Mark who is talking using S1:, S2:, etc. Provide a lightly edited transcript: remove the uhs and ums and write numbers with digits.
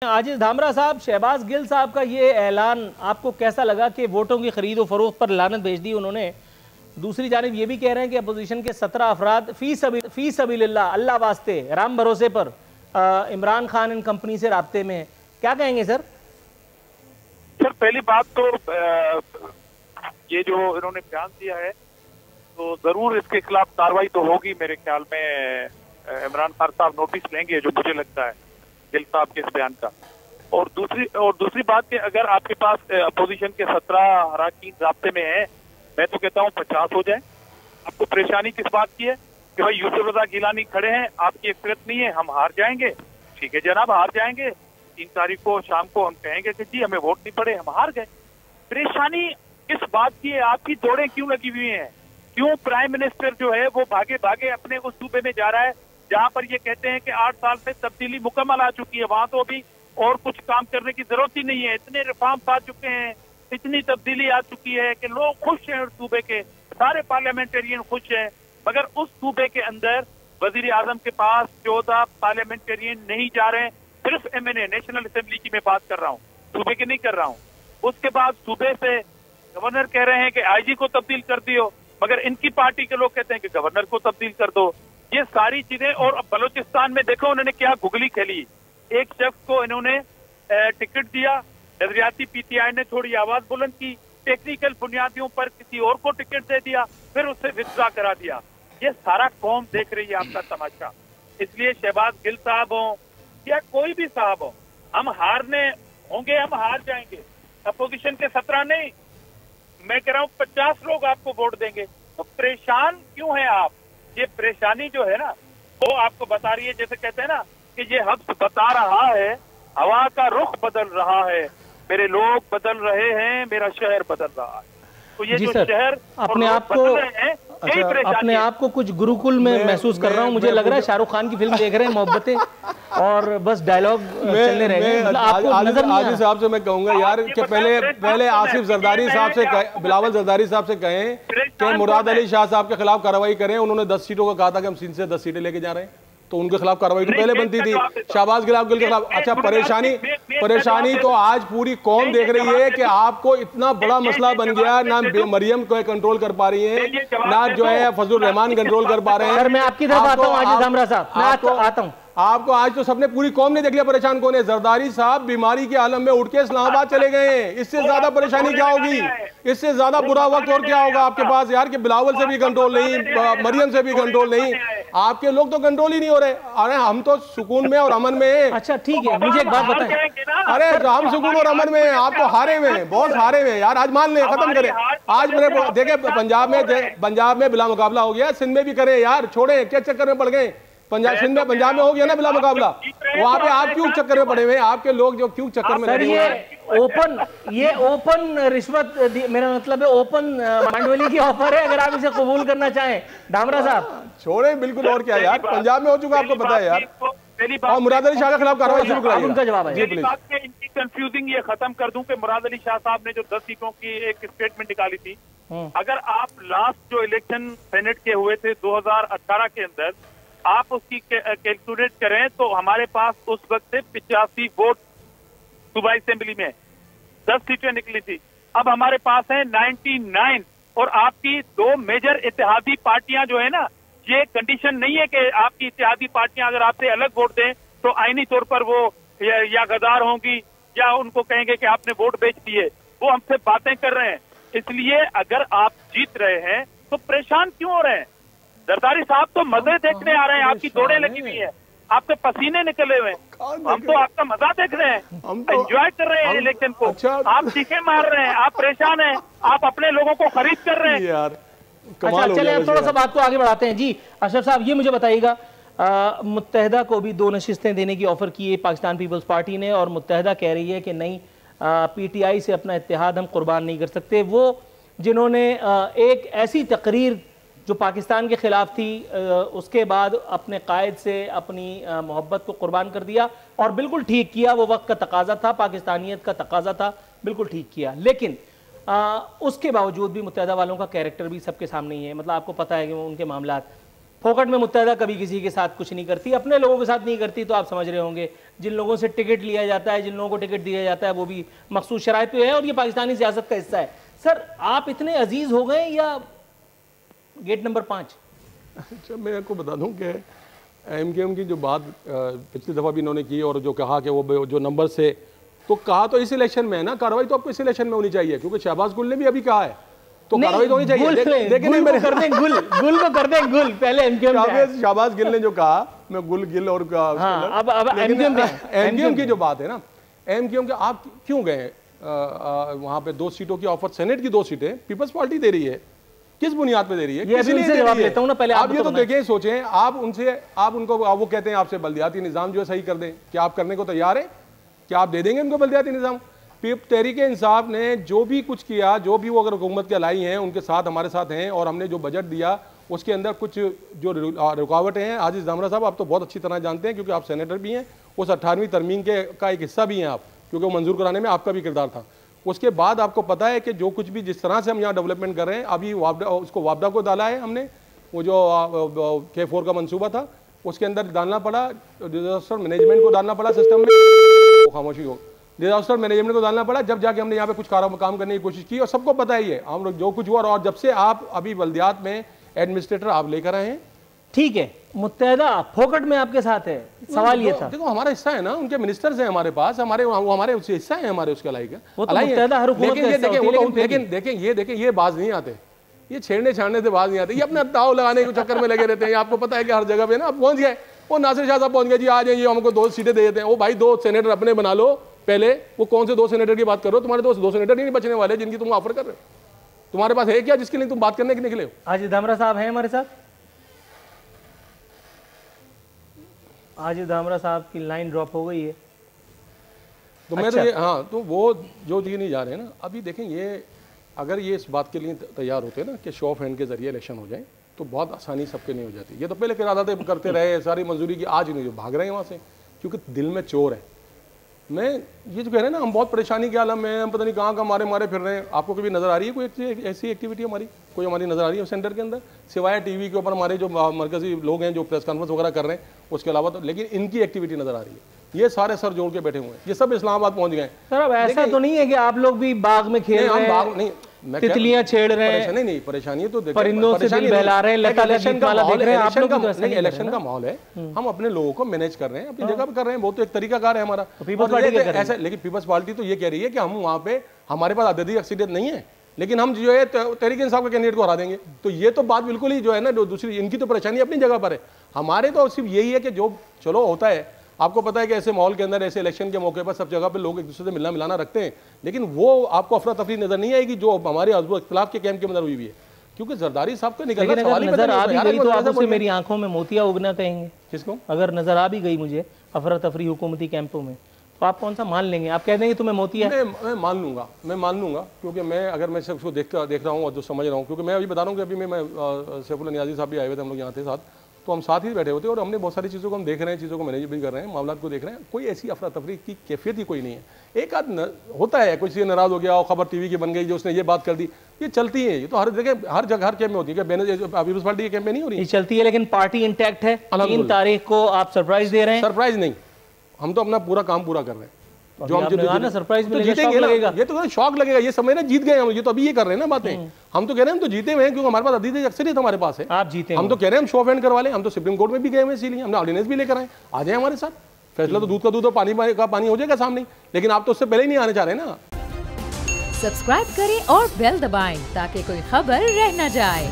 S1: आजिज धामरा साहब, शहबाज गिल साहब का ये ऐलान आपको कैसा लगा कि वोटों की खरीद और फरोख्त पर लानत भेज दी उन्होंने? दूसरी जानिब ये भी कह रहे हैं कि अपोजिशन के 17 अफराद फी सबीलिल्लाह, अल्लाह वास्ते, राम भरोसे पर इमरान खान एंड कंपनी से राब्ते में है। क्या कहेंगे सर?
S2: सर पहली बात तो ये जो इन्होंने बयान दिया है तो जरूर इसके खिलाफ कार्रवाई तो होगी। मेरे ख्याल में इमरान खान साहब नोटिस लेंगे, जो मुझे लगता है गिल साहब के इस बयान का। और दूसरी बात कि अगर आपके पास अपोजिशन के 17 अरकान राब्ते में है, मैं तो कहता हूँ 50 हो जाए। आपको परेशानी किस बात की है कि भाई यूसुफ रजा गिलानी खड़े हैं, आपकी अक्सरियत नहीं है, हम हार जाएंगे। ठीक है जनाब, हार जाएंगे। 3 तारीख को शाम को हम कहेंगे कि जी हमें वोट नहीं पड़े, हम हार गए। परेशानी किस बात की है? आपकी दौड़ें क्यों लगी हुई हैं? क्यों प्राइम मिनिस्टर जो है वो भागे भागे अपने उस सूबे में जा रहा है जहां पर ये कहते हैं कि 8 साल में तब्दीली मुकम्मल आ चुकी है, वहां तो अभी और कुछ काम करने की जरूरत ही नहीं है। इतने रिफॉर्म्स आ चुके हैं, इतनी तब्दीली आ चुकी है कि लोग खुश हैं। सूबे के सारे पार्लियामेंटेरियन खुश हैं, मगर उस सूबे के अंदर वजीर आजम के पास 14 पार्लियामेंटेरियन नहीं जा रहे हैं। सिर्फ MNA, नेशनल असेंबली की मैं बात कर रहा हूँ, सूबे की नहीं कर रहा हूँ। उसके बाद सूबे से गवर्नर कह रहे हैं कि IG को तब्दील कर दियो, मगर इनकी पार्टी के लोग कहते हैं कि गवर्नर को तब्दील कर दो। ये सारी चीजें। और बलूचिस्तान में देखो उन्होंने क्या गुगली खेली। एक शख्स को इन्होंने टिकट दिया, नजरियाती PTI ने थोड़ी आवाज बुलंद की, टेक्निकल बुनियादियों पर किसी और को टिकट दे दिया, फिर उससे विथड्रॉ करा दिया। ये सारा कौम देख रही है आपका तमाशा। इसलिए शहबाज गिल साहब हो या कोई भी साहब हो, हम हारने होंगे, हम हार जाएंगे। अपोजिशन के 17 नहीं, मैं कह रहा हूँ 50 लोग आपको वोट देंगे। तो परेशान क्यों है आप? ये परेशानी जो है ना वो आपको बता रही है, जैसे कहते हैं ना कि ये हब्स बता रहा है, हवा का रुख बदल रहा है, मेरे लोग बदल रहे हैं, मेरा शहर बदल रहा है। तो ये जो शहर
S1: अपने आप को अपने आप को कुछ गुरुकुल में महसूस कर रहा हूँ। मुझे लग रहा है शाहरुख खान की फिल्म देख रहे हैं, मोहब्बतें, और बस डायलॉग चलने रहेंगे।
S3: आजिज साहब से मैं कहूंगा यार कि पहले आसिफ जरदारी साहब से, बिलावल जरदारी साहब से कहें कि मुराद अली शाह साहब के खिलाफ कार्रवाई करें। उन्होंने 10 सीटों का कहा था कि हम सिंध से 10 सीटें लेके जा रहे हैं, तो उनके खिलाफ कार्रवाई तो पहले बनती थी। शहबाज गिल के खिलाफ अच्छा, परेशानी तो आज पूरी कौम देख रही है कि आपको इतना बड़ा मसला बन गया, ना मरियम को कंट्रोल कर पा रही है, ना जो है फजलुर रहमान कंट्रोल कर पा रहे हैं।
S1: सर मैं आपकी तरफ आता हूं आजिज धामरा साहब, मैं आता हूं।
S3: आपको आज तो सबने, पूरी कौम ने देख लिया परेशान कौन है। जरदारी साहब बीमारी के आलम में उठ के इस्लामाबाद चले गए हैं। इससे ज्यादा परेशानी क्या होगी? इससे ज्यादा बुरा वक्त और क्या होगा आपके पास यार कि बिलावल से भी कंट्रोल नहीं, मरियम से भी कंट्रोल नहीं, आपके लोग तो कंट्रोल ही नहीं हो रहे। अरे हम तो सुकून में और अमन में हैं।
S1: अच्छा ठीक है, मुझे एक बात बताएं।
S3: अरे हम सुकून और अमन में हैं, आप तो हारे हुए हैं, बहुत हारे हुए हैं यार। आज मान लें, खत्म करें। आज मैंने देखे पंजाब में बिला मुकाबला हो गया, सिंध में भी करें यार, छोड़े क्या चक्कर में पड़ गए। पंजाब में हो गया ना बिला मुकाबला, वहां पे आप क्यों चक्कर में पड़े हुए हैं? आपके लोग जो क्यों चक्कर में लगे हुए हैं?
S1: ये ओपन रिश्वत, मेरा मतलब है ओपन मंडवली की ऑफर है, अगर आप इसे कबूल करना चाहें। धामरा साहब
S3: छोड़े बिल्कुल, और क्या यार, पंजाब में हो चुका आपको पता है यार। और मुराद अली शाह के खिलाफ कार्रवाई शुरू कराइए।
S1: उनका जवाब है।
S2: इनकी कंफ्यूजिंग ये खत्म कर दूं कि मुराद अली शाह साहब ने जो 10 सीटों की एक स्टेटमेंट निकाली थी, अगर आप लास्ट जो इलेक्शन सेनेट के हुए थे 2018 के अंदर आप उसकी कैलकुलेट करें तो हमारे पास उस वक्त से 85 वोट सूबाई असेंबली में 10 सीटें निकली थी। अब हमारे पास है 99। और आपकी 2 मेजर इत्तेहादी पार्टियां जो है ना, ये कंडीशन नहीं है कि आपकी इत्तेहादी पार्टियां अगर आपसे अलग वोट दें तो आईनी तौर पर वो या गद्दार होंगी या उनको कहेंगे कि आपने वोट बेच दिए। वो हमसे बातें कर रहे हैं। इसलिए अगर आप जीत रहे हैं तो परेशान क्यों हो रहे हैं? जरदारी साहब तो मजे देखने आ रहे हैं, आपकी दौड़ें लगी हुई है, आपके पसीने निकले हुए हैं, हम तो आपका मजा देख रहे हैं, एंजॉय कर रहे हैं इलेक्शन को। आप चीखें मार रहे हैं, आप परेशान हैं, आप अपने लोगों को खरीद कर रहे हैं
S3: यार।
S1: अच्छा चले अब थोड़ा सा बात को आगे बढ़ाते हैं। जी अशरफ साहब, ये मुझे बताइएगा, मुत्तहदा को भी 2 नशिस्तें देने की ऑफर की है पाकिस्तान पीपल्स पार्टी ने, और मुत्तहदा कह रही है कि नहीं, PTI से अपना इत्तेहाद हम कुर्बान नहीं कर सकते। वो जिन्होंने एक ऐसी तकरीर जो पाकिस्तान के खिलाफ थी, उसके बाद अपने कायद से अपनी मोहब्बत को कुर्बान कर दिया, और बिल्कुल ठीक किया। वो वक्त का तकाजा था, पाकिस्तानियत का तकाजा था, बिल्कुल ठीक किया। लेकिन उसके बावजूद भी मुत्तहदा वालों का कैरेक्टर भी सबके सामने ही है। मतलब आपको पता है कि उनके मामलात फोकट में मुत्तहदा कभी किसी के साथ कुछ नहीं करती, अपने लोगों के साथ नहीं करती, तो आप समझ रहे होंगे जिन लोगों से टिकट लिया जाता है, जिन लोगों को टिकट दिया जाता है, वो भी मखसूस शराइत पे है और ये पाकिस्तानी सियासत का हिस्सा है। सर आप इतने अजीज हो गए या गेट नंबर 5?
S3: अच्छा, मैं आपको बता दूं कि MKM की जो बात पिछली दफ़ा भी इन्होंने की और जो कहा कि वो जो नंबर से, तो कहा तो इस इलेक्शन में है ना, कार्रवाई तो आपको इस इलेक्शन में होनी चाहिए, क्योंकि शहबाज गुल ने भी अभी कहा है, तो कार्रवाई तो होनी चाहिए।
S1: लेकिन गुल को कर दें गुल पहले MKM
S3: शहबाज गिल ने जो कहा, मैं गुल गिल और
S1: अब
S3: MKM की जो बात है ना, MKM के आप क्यों गए वहां पे? 2 सीटों की ऑफर, सेनेट की 2 सीटें पीपल्स पार्टी दे रही है, किस बुनियाद पे दे रही है?
S1: ये उनसे जवाब लेता हूं ना, पहले
S3: आप ये तो देखें, सोचें आप उनसे, आप उनको, वो कहते हैं आपसे बल्दियाती निज़ाम जो है सही कर दें, क्या आप करने को तैयार हैं? क्या आप दे देंगे उनको बल्दियाती निज़ाम? तहरीक इंसाफ ने जो भी कुछ किया, जो भी वो अगर हुकूमत के लाई हैं, उनके साथ हमारे साथ हैं, और हमने जो बजट दिया उसके अंदर कुछ जो रुकावटें हैं, आजिज़ दामरा साहब आप तो बहुत अच्छी तरह जानते हैं, क्योंकि आप सेनेटर भी हैं, उस 18वीं तरमीम का एक हिस्सा भी हैं आप, क्योंकि वो मंजूर कराने में आपका भी किरदार था। उसके बाद आपको पता है कि जो कुछ भी जिस तरह से हम यहाँ डेवलपमेंट कर रहे हैं, अभी उसको वापडा को डाला है हमने, वो जो K4 का मंसूबा था उसके अंदर डालना पड़ा, डिजास्टर मैनेजमेंट को डालना पड़ा सिस्टम में, खामोशी हो, डिजास्टर मैनेजमेंट को डालना पड़ा, जब जाके हमने यहाँ पे कुछ काम करने की कोशिश की, और सबको पता ही है हम लोग जो कुछ हुआ। और जब से आप अभी बल्दियात में एडमिनिस्ट्रेटर आप लेकर आए हैं,
S1: ठीक है, मुत्तहदा फोकट में आपके साथ है, सवाल ये था।
S3: देखो हमारा हिस्सा है ना, उनके मिनिस्टर्स हैं हमारे पास, हमारे हिस्सा है हमारे उसके लायक, लेकिन ये बाज नहीं आते, ये छेड़ने छाड़ने से बाज नहीं आते, ये अपना दाव लगाने के चक्कर में लगे रहते हैं। आपको पता है कि हर जगह पे ना आप पहुंच गए, वो नासिर शाह साहब पहुंच गए जी, आ जाइए हमको 2 सीटें दे देते हैं। वो भाई 2 सेनेटर अपने बना लो पहले, वो कौन से 2 सेनेटर की बात कर रहे हो? तुम्हारे 2 सेनेटर नहीं बचने वाले जिनकी तुम ऑफर कर रहे हो, तुम्हारे पास है क्या जिसके लिए तुम बात करने के निकले हो?
S1: आजिज़ दामरा साहब हैं हमारे साथ, आजिज़ दामरा साहब की लाइन ड्रॉप हो गई है,
S3: तो मैं तो ये, हाँ, तो वो जो दिए नहीं जा रहे हैं ना, अभी देखें, ये अगर ये इस बात के लिए तैयार होते हैं ना कि शो ऑफ हैंड के जरिए इलेक्शन हो जाए, तो बहुत आसानी सबके नहीं हो जाती। ये तो पहले किरादाते करते रहे, सारी मंजूरी की, आज नहीं, जो भाग रहे हैं वहाँ से, क्योंकि दिल में चोर है। मैं ये जो कह रहे हैं ना, हम बहुत परेशानी के आलम में, हम पता नहीं कहाँ मारे फिर रहे हैं। आपको कभी नज़र आ रही है कोई ऐसी एक्टिविटी हमारी, कोई हमारी नज़र आ रही है सेंटर के अंदर, सिवाय टीवी के ऊपर हमारे जो मरकजी लोग हैं जो प्रेस कॉन्फ्रेंस वगैरह कर रहे हैं, उसके अलावा तो, लेकिन इनकी एक्टिविटी नज़र आ रही है। ये सारे सर जोड़ के बैठे हुए हैं, ये सब इस्लामाबाद पहुंच गए।
S1: सर अब ऐसा तो नहीं है कि आप लोग भी बाग में खेल रहे हैं,
S3: बाग नहीं,
S1: तितलियां छेड़ रहे हैं,
S3: नहीं परेशानी तो
S1: परिंदों से दिल बहला रहे हैं, इलेक्शन
S3: का माहौल है, हम अपने लोगों को मैनेज कर रहे हैं, अपनी जगह पे कर रहे हैं, वो तो एक तरीकाकार है हमारा। ऐसा, लेकिन पीपल्स पार्टी तो ये कह रही है कि हम वहाँ पे, हमारे पास अददी अक्सरियत नहीं है, लेकिन हम जो है तहरीक इंसाफ के कैंडिडेट को हरा देंगे। तो ये तो बात बिल्कुल ही जो है ना, दूसरी इनकी तो परेशानी अपनी जगह पर है। हमारे तो सिर्फ यही है कि जो चलो होता है, आपको पता है कि ऐसे माहौल के अंदर, ऐसे इलेक्शन के मौके पर सब जगह पे लोग एक दूसरे से मिलना मिलाना रखते हैं, लेकिन वो आपको अफरा तफरी नजर नहीं आएगी जो हमारे इख्तिलाफ के कैंप के अंदर हुई हुई है, क्योंकि जरदारी साहब का निकलना सवाल ही
S1: नजर आ भी गई तो आप उसे मेरी आंखों में मोतिया उगना कहेंगे।
S3: किसको?
S1: अगर नजर आ भी गई मुझे अफरा तफरी हुकूमती कैंपों में, तो आप कौन सा मान लेंगे? आप कह देंगे तुम्हें मोतिया?
S3: मैं मान लूंगा, क्योंकि मैं अगर मैं उसको देख रहा हूँ और जो समझ रहा हूँ, क्योंकि मैं अभी बता रहा हूँ कि अभी मैं सैफुल्लाह नियाज़ी साहब भी आए हुए थे, हम लोग यहाँ थे साथ, तो हम साथ ही बैठे होते और हमने बहुत सारी चीज़ों को हम देख रहे हैं, चीज़ों को मैनेज भी कर रहे हैं, मामला को देख रहे हैं। कोई ऐसी अफरा तफरी की कैफियत ही कोई नहीं है। एक आध होता है, कोई चीज़ नाराज़ हो गया और खबर टीवी की बन गई, जो उसने ये बात कर दी, ये चलती है, ये तो हर जगह हर कैंप में होती है। पीपल्स पार्टी के कैंप में नहीं हो रही,
S1: ये चलती है, लेकिन पार्टी इंटैक्ट है। 3 तारीख को आप सरप्राइज दे रहे हैं?
S3: सरप्राइज नहीं, हम तो अपना पूरा काम पूरा कर रहे हैं।
S1: जो हम सरप्राइज
S3: तो जीतेंगे ना, ये तो शौक लगेगा, ये समझ ना जीत गए हम, ये तो अभी ये कर रहे हैं ना बातें। हम तो कह रहे हैं हम तो जीते हुए हैं, क्योंकि हमारे पास अददी अक्सरियत हमारे पास है।
S1: आप जीते,
S3: हम तो कह रहे हैं हम शो ऑफ हैंड करवा लें, हम तो सुप्रीम कोर्ट में भी गए हुए, इसीलिए हमने ऑर्डिनेंस भी लेकर आए, आ जाए हमारे साथ, फैसला तो दूध का दूध और पानी का पानी हो जाएगा सामने। लेकिन आप तो उससे पहले ही नहीं आने चाह रहे ना।
S4: सब्सक्राइब करें और बेल दबाएं ताकि कोई खबर रह न जाए।